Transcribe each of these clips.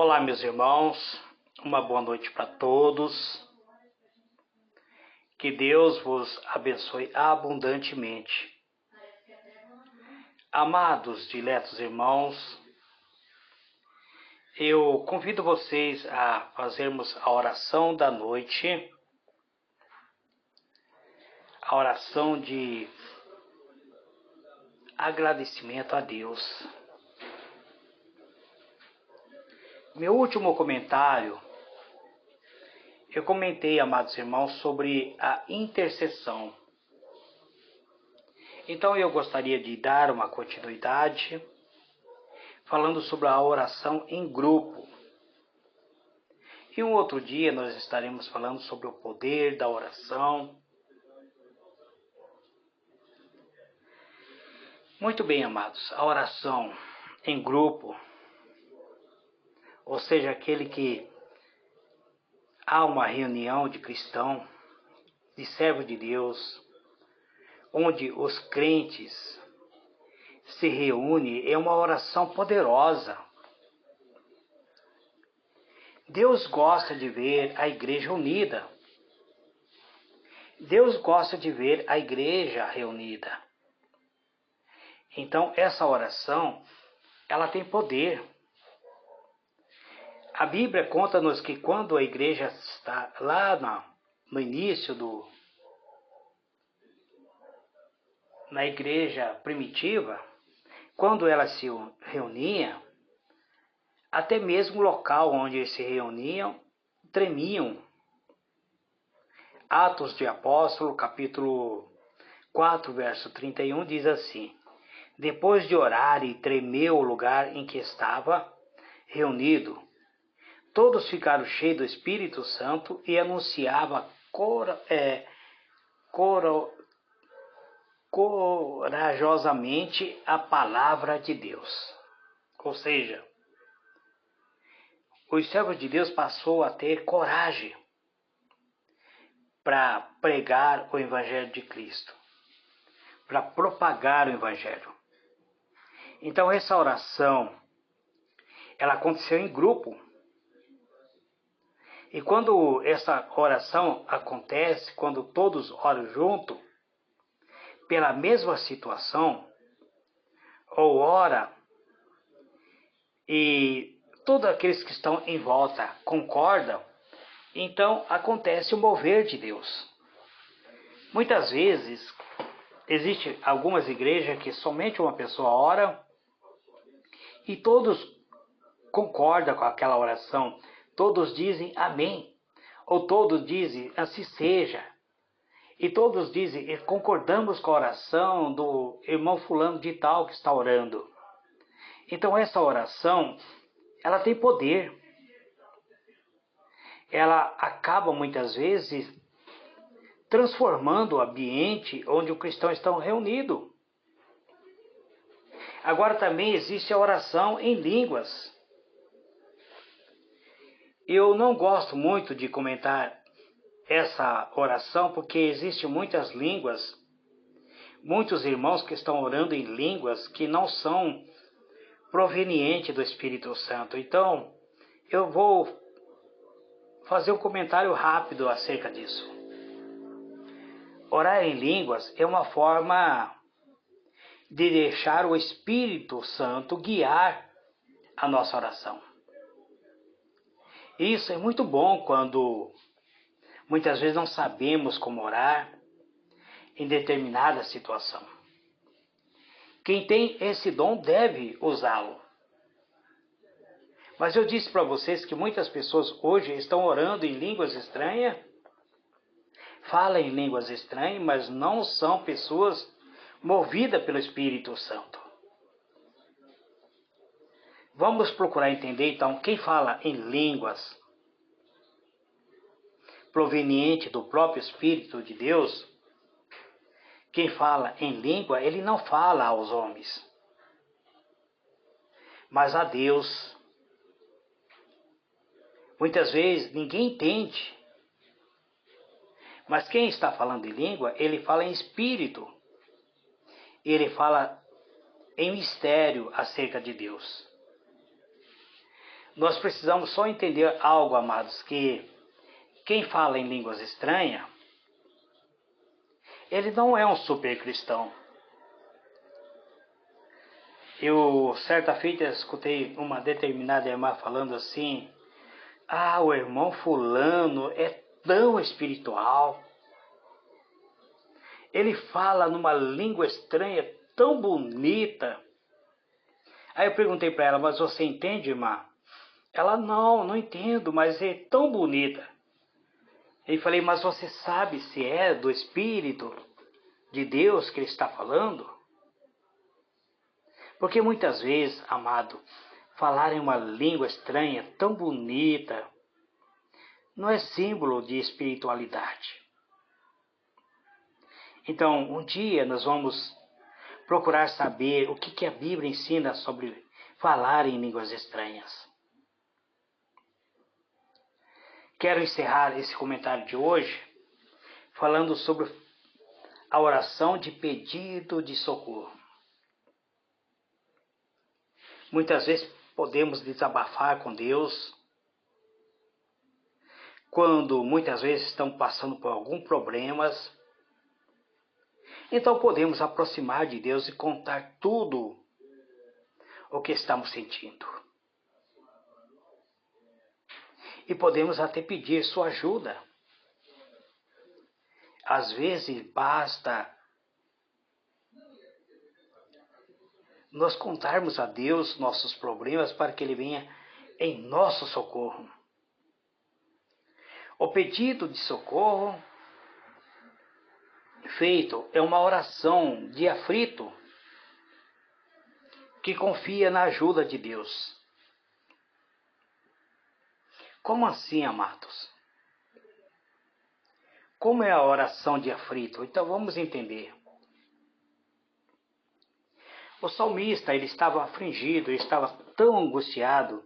Olá, meus irmãos, uma boa noite para todos. Que Deus vos abençoe abundantemente. Amados, diletos irmãos, eu convido vocês a fazermos a oração da noite, a oração de agradecimento a Deus. Meu último comentário, eu comentei, amados irmãos, sobre a intercessão. Então eu gostaria de dar uma continuidade, falando sobre a oração em grupo. E um outro dia nós estaremos falando sobre o poder da oração. Muito bem, amados, a oração em grupo, ou seja, aquele que há uma reunião de cristão, de servo de Deus, onde os crentes se reúnem, é uma oração poderosa. Deus gosta de ver a igreja unida. Deus gosta de ver a igreja reunida. Então, essa oração, ela tem poder. A Bíblia conta-nos que quando a igreja está lá no início na igreja primitiva, quando ela se reunia, até mesmo o local onde eles se reuniam, tremiam. Atos de Apóstolo, capítulo 4, verso 31, diz assim: depois de orar e tremer o lugar em que estava reunido, todos ficaram cheios do Espírito Santo e anunciavam corajosamente a palavra de Deus. Ou seja, os servos de Deus passou a ter coragem para pregar o Evangelho de Cristo, para propagar o Evangelho. Então essa oração, ela aconteceu em grupo. E quando essa oração acontece, quando todos oram junto, pela mesma situação, ou ora, e todos aqueles que estão em volta concordam, então acontece o mover de Deus. Muitas vezes, existem algumas igrejas que somente uma pessoa ora e todos concordam com aquela oração, todos dizem amém, ou todos dizem assim seja, e todos dizem concordamos com a oração do irmão fulano de tal que está orando. Então essa oração, ela tem poder. Ela acaba muitas vezes transformando o ambiente onde o cristão está reunido. Agora também existe a oração em línguas. Eu não gosto muito de comentar essa oração porque existem muitas línguas, muitos irmãos que estão orando em línguas que não são provenientes do Espírito Santo. Então, eu vou fazer um comentário rápido acerca disso. Orar em línguas é uma forma de deixar o Espírito Santo guiar a nossa oração. Isso é muito bom quando muitas vezes não sabemos como orar em determinada situação. Quem tem esse dom deve usá-lo. Mas eu disse para vocês que muitas pessoas hoje estão orando em línguas estranhas, falam em línguas estranhas, mas não são pessoas movidas pelo Espírito Santo. Vamos procurar entender então quem fala em línguas proveniente do próprio Espírito de Deus. Quem fala em língua, ele não fala aos homens, mas a Deus. Muitas vezes ninguém entende, mas quem está falando em língua, ele fala em espírito, ele fala em mistério acerca de Deus. nós precisamos só entender algo, amados, que quem fala em línguas estranhas, ele não é um super cristão. Eu, certa feita, escutei uma determinada irmã falando assim: ah, o irmão fulano é tão espiritual. Ele fala numa língua estranha tão bonita. Aí eu perguntei para ela: mas você entende, irmã? Ela: não entendo, mas é tão bonita. E falei: mas você sabe se é do Espírito de Deus que ele está falando? Porque muitas vezes, amado, falar em uma língua estranha tão bonita não é símbolo de espiritualidade. Então, um dia nós vamos procurar saber o que a Bíblia ensina sobre falar em línguas estranhas. Quero encerrar esse comentário de hoje falando sobre a oração de pedido de socorro. Muitas vezes podemos desabafar com Deus quando muitas vezes estamos passando por alguns problemas. Então podemos aproximar de Deus e contar tudo o que estamos sentindo. E podemos até pedir sua ajuda. Às vezes basta nós contarmos a Deus nossos problemas para que Ele venha em nosso socorro. O pedido de socorro feito é uma oração de aflito que confia na ajuda de Deus. Como assim, amados? Como é a oração de aflito? Então vamos entender. O salmista, ele estava afligido, ele estava tão angustiado.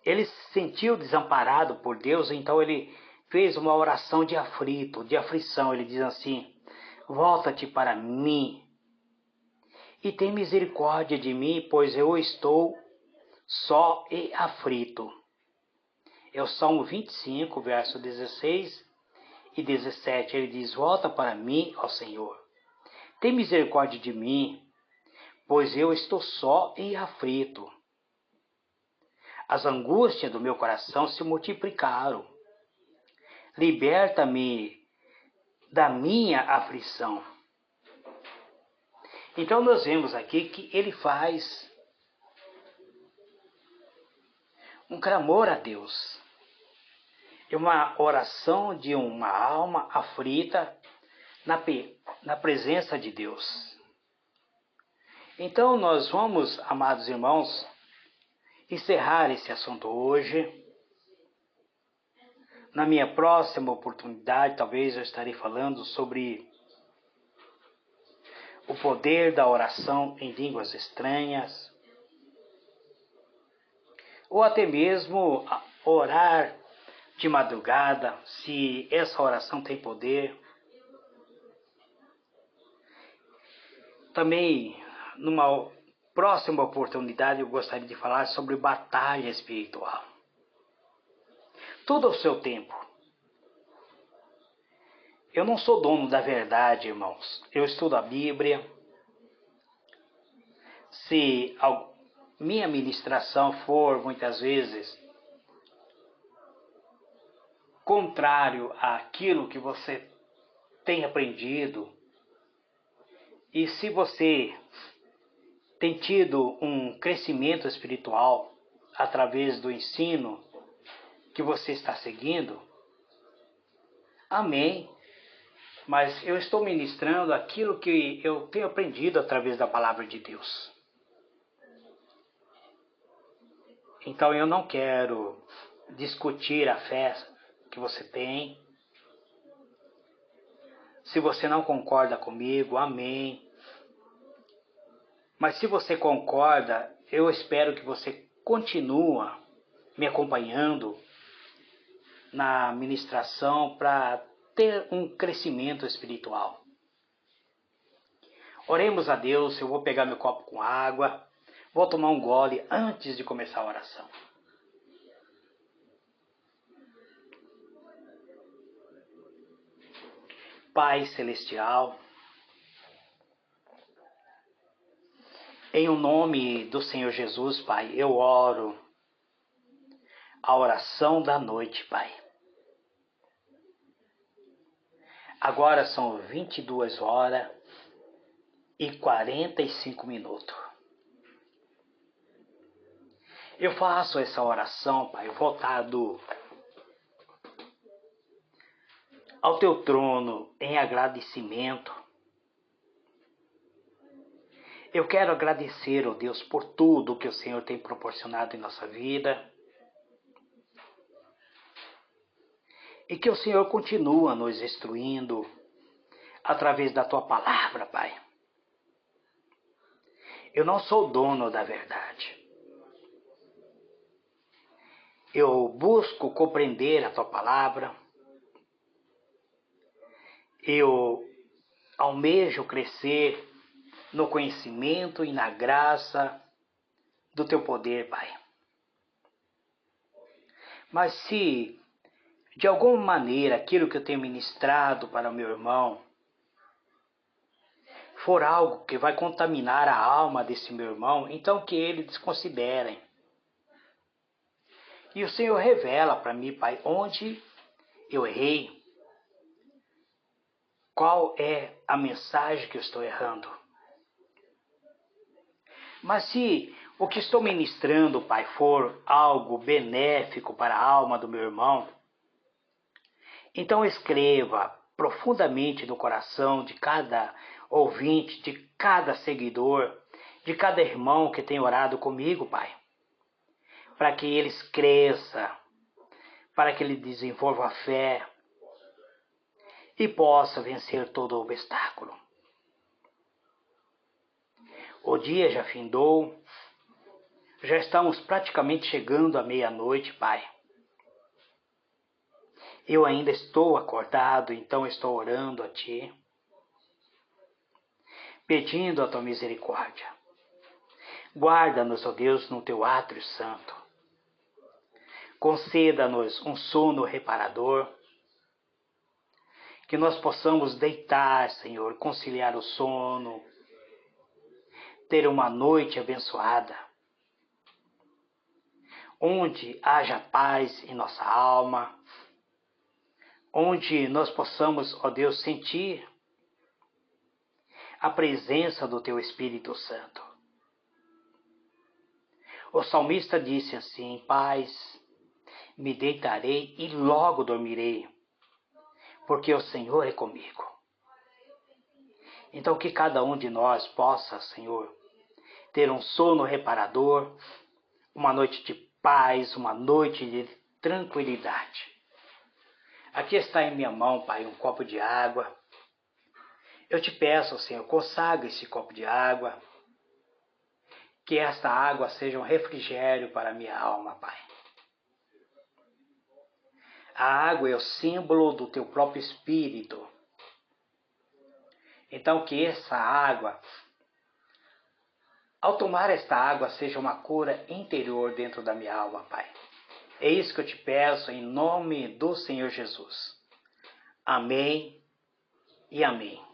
Ele se sentiu desamparado por Deus, então ele fez uma oração de aflito, de aflição. Ele diz assim: volta-te para mim e tem misericórdia de mim, pois eu estou só e aflito. É o Salmo 25, verso 16 e 17. Ele diz: volta para mim, ó Senhor. Tem misericórdia de mim, pois eu estou só e aflito. As angústias do meu coração se multiplicaram. Liberta-me da minha aflição. Então nós vemos aqui que ele faz um clamor a Deus. É uma oração de uma alma aflita na presença de Deus. Então nós vamos, amados irmãos, encerrar esse assunto hoje. Na minha próxima oportunidade, talvez eu estarei falando sobre o poder da oração em línguas estranhas, ou até mesmo orar de madrugada, se essa oração tem poder. Também, numa próxima oportunidade, eu gostaria de falar sobre batalha espiritual. Tudo ao seu tempo. Eu não sou dono da verdade, irmãos. Eu estudo a Bíblia. Se a minha ministração for, muitas vezes, contrário àquilo que você tem aprendido, e se você tem tido um crescimento espiritual através do ensino que você está seguindo, amém. Mas eu estou ministrando aquilo que eu tenho aprendido através da palavra de Deus. Então eu não quero discutir a fé que você tem. Se você não concorda comigo, amém. Mas se você concorda, eu espero que você continue me acompanhando na ministração para ter um crescimento espiritual. Oremos a Deus. Eu vou pegar meu copo com água, vou tomar um gole antes de começar a oração. Pai Celestial, em o nome do Senhor Jesus, Pai, eu oro a oração da noite, Pai. Agora são 22 horas e 45 minutos. Eu faço essa oração, Pai, voltado ao Teu trono em agradecimento. Eu quero agradecer, ó Deus, por tudo que o Senhor tem proporcionado em nossa vida. E que o Senhor continua nos instruindo através da Tua palavra, Pai. Eu não sou dono da verdade. Eu busco compreender a Tua palavra. Eu almejo crescer no conhecimento e na graça do Teu poder, Pai. Mas se de alguma maneira aquilo que eu tenho ministrado para o meu irmão for algo que vai contaminar a alma desse meu irmão, então que ele desconsiderem. E o Senhor revela para mim, Pai, onde eu errei, qual é a mensagem que eu estou errando. Mas se o que estou ministrando, Pai, for algo benéfico para a alma do meu irmão, então escreva profundamente no coração de cada ouvinte, de cada seguidor, de cada irmão que tem orado comigo, Pai, para que eles cresçam, para que ele desenvolva a fé e possa vencer todo obstáculo. O dia já findou, já estamos praticamente chegando à meia-noite, Pai. Eu ainda estou acordado, então estou orando a Ti, pedindo a Tua misericórdia. Guarda-nos, ó Deus, no Teu átrio santo. Conceda-nos um sono reparador, que nós possamos deitar, Senhor, conciliar o sono, ter uma noite abençoada, onde haja paz em nossa alma, onde nós possamos, ó Deus, sentir a presença do Teu Espírito Santo. O salmista disse assim: em paz me deitarei e logo dormirei, porque o Senhor é comigo. Então que cada um de nós possa, Senhor, ter um sono reparador, uma noite de paz, uma noite de tranquilidade. Aqui está em minha mão, Pai, um copo de água. Eu te peço, Senhor, consagra esse copo de água, que esta água seja um refrigério para a minha alma, Pai. A água é o símbolo do Teu próprio Espírito. Então que essa água, ao tomar esta água, seja uma cura interior dentro da minha alma, Pai. É isso que eu te peço em nome do Senhor Jesus. Amém e amém.